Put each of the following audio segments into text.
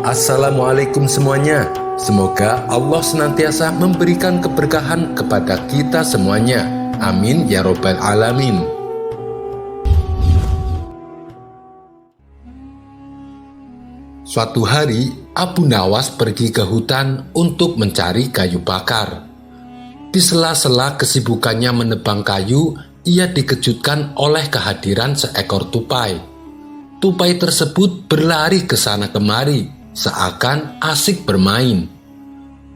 Assalamualaikum semuanya. Semoga Allah senantiasa memberikan keberkahan kepada kita semuanya. Amin ya robbal alamin. Suatu hari, Abu Nawas pergi ke hutan untuk mencari kayu bakar. Di sela-sela kesibukannya menebang kayu, ia dikejutkan oleh kehadiran seekor tupai. Tupai tersebut berlari ke sana kemari, seakan asik bermain.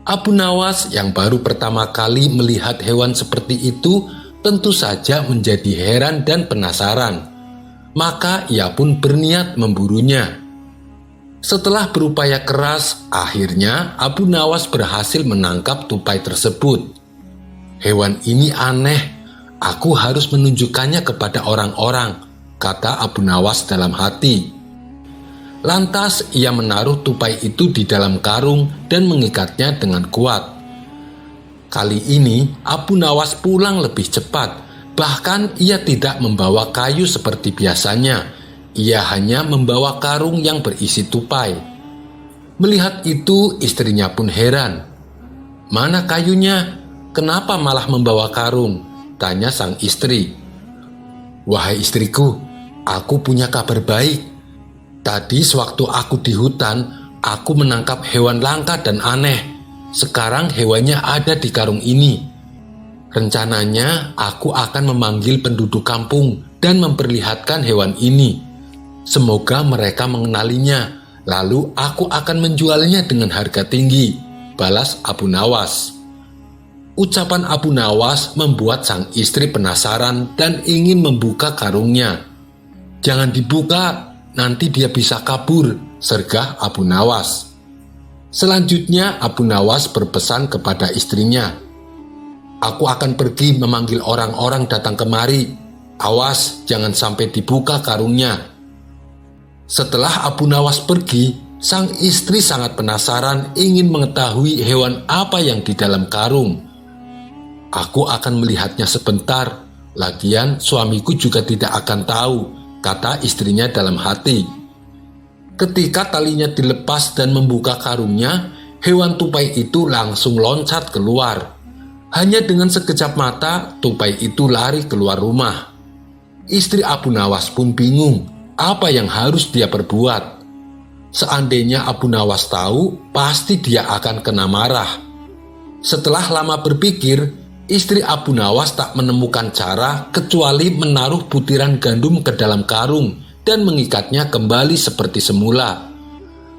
Abu Nawas yang baru pertama kali melihat hewan seperti itu tentu saja menjadi heran dan penasaran. Maka ia pun berniat memburunya. Setelah berupaya keras, akhirnya Abu Nawas berhasil menangkap tupai tersebut. Hewan ini aneh, aku harus menunjukkannya kepada orang-orang, kata Abu Nawas dalam hati. Lantas ia menaruh tupai itu di dalam karung dan mengikatnya dengan kuat. Kali ini Abu Nawas pulang lebih cepat, bahkan ia tidak membawa kayu seperti biasanya. Ia hanya membawa karung yang berisi tupai. Melihat itu istrinya pun heran. "Mana kayunya? Kenapa malah membawa karung?" tanya sang istri. "Wahai istriku, aku punya kabar baik. Tadi sewaktu aku di hutan, aku menangkap hewan langka dan aneh. Sekarang hewannya ada di karung ini. Rencananya aku akan memanggil penduduk kampung dan memperlihatkan hewan ini. Semoga mereka mengenalinya, lalu aku akan menjualnya dengan harga tinggi," balas Abu Nawas. Ucapan Abu Nawas membuat sang istri penasaran dan ingin membuka karungnya. "Jangan dibuka, nanti dia bisa kabur," sergah Abu Nawas. Selanjutnya Abu Nawas berpesan kepada istrinya, "Aku akan pergi memanggil orang-orang datang kemari. Awas, jangan sampai dibuka karungnya." Setelah Abu Nawas pergi, sang istri sangat penasaran ingin mengetahui hewan apa yang di dalam karung. "Aku akan melihatnya sebentar, lagian suamiku juga tidak akan tahu," kata istrinya dalam hati. Ketika talinya dilepas dan membuka karungnya, hewan tupai itu langsung loncat keluar. Hanya dengan sekejap mata, tupai itu lari keluar rumah. Istri Abu Nawas pun bingung, apa yang harus dia perbuat. Seandainya Abu Nawas tahu, pasti dia akan kena marah. Setelah lama berpikir, istri Abu Nawas tak menemukan cara kecuali menaruh butiran gandum ke dalam karung dan mengikatnya kembali seperti semula.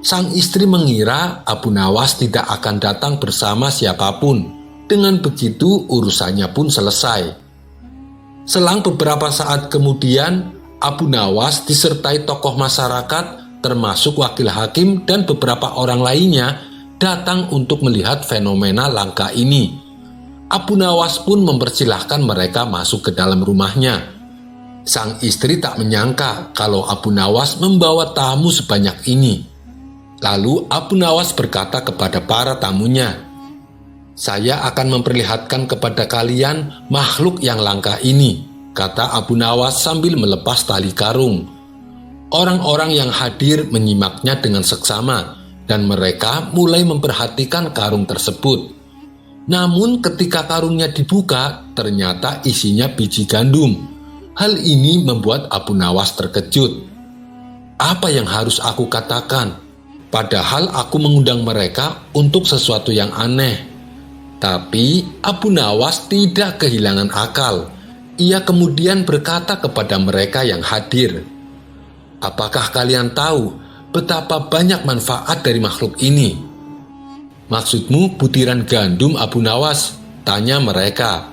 Sang istri mengira Abu Nawas tidak akan datang bersama siapapun. Dengan begitu urusannya pun selesai. Selang beberapa saat kemudian, Abu Nawas disertai tokoh masyarakat termasuk wakil hakim dan beberapa orang lainnya datang untuk melihat fenomena langka ini. Abu Nawas pun mempersilahkan mereka masuk ke dalam rumahnya. Sang istri tak menyangka kalau Abu Nawas membawa tamu sebanyak ini. Lalu Abu Nawas berkata kepada para tamunya, "Saya akan memperlihatkan kepada kalian makhluk yang langka ini," kata Abu Nawas sambil melepas tali karung. Orang-orang yang hadir menyimaknya dengan seksama dan mereka mulai memperhatikan karung tersebut. Namun ketika karungnya dibuka, ternyata isinya biji gandum. Hal ini membuat Abu Nawas terkejut. Apa yang harus aku katakan? Padahal aku mengundang mereka untuk sesuatu yang aneh. Tapi Abu Nawas tidak kehilangan akal. Ia kemudian berkata kepada mereka yang hadir, "Apakah kalian tahu betapa banyak manfaat dari makhluk ini?" "Maksudmu butiran gandum, Abu Nawas?" tanya mereka.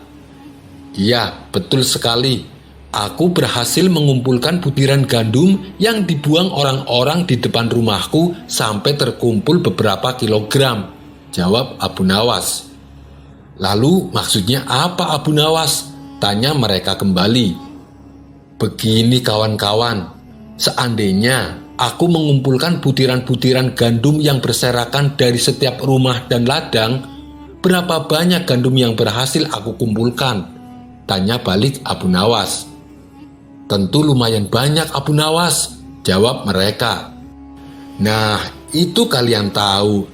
"Iya, betul sekali. Aku berhasil mengumpulkan butiran gandum yang dibuang orang-orang di depan rumahku sampai terkumpul beberapa kilogram," jawab Abu Nawas. "Lalu maksudnya apa, Abu Nawas?" tanya mereka kembali. "Begini kawan-kawan, seandainya aku mengumpulkan butiran-butiran gandum yang berserakan dari setiap rumah dan ladang, berapa banyak gandum yang berhasil aku kumpulkan?" tanya balik Abu Nawas. "Tentu lumayan banyak, Abu Nawas," jawab mereka. "Nah, Itu kalian tahu,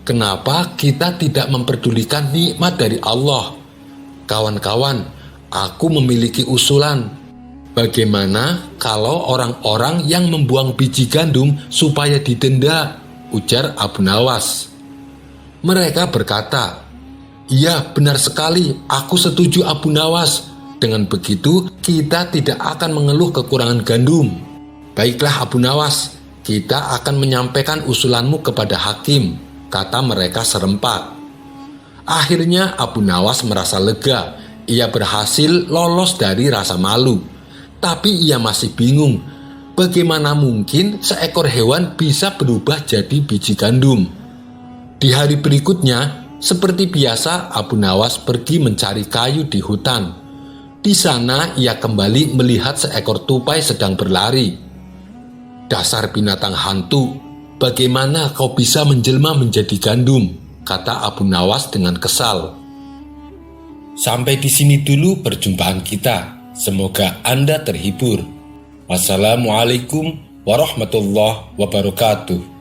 kenapa kita tidak memperdulikan nikmat dari Allah? Kawan-kawan, aku memiliki usulan. Bagaimana kalau orang-orang yang membuang biji gandum supaya didenda? Ujar Abu Nawas. Mereka berkata, "Iya, benar sekali, aku setuju Abu Nawas. Dengan begitu, kita tidak akan mengeluh kekurangan gandum." "Baiklah Abu Nawas, kita akan menyampaikan usulanmu kepada hakim," kata mereka serempak. Akhirnya Abu Nawas merasa lega, ia berhasil lolos dari rasa malu. Tapi ia masih bingung, bagaimana mungkin seekor hewan bisa berubah jadi biji gandum. Di hari berikutnya, seperti biasa Abu Nawas pergi mencari kayu di hutan. Di sana ia kembali melihat seekor tupai sedang berlari. "Dasar binatang hantu, bagaimana kau bisa menjelma menjadi gandum?" kata Abu Nawas dengan kesal. Sampai di sini dulu perjumpaan kita. Semoga Anda terhibur. Wassalamualaikum warahmatullahi wabarakatuh.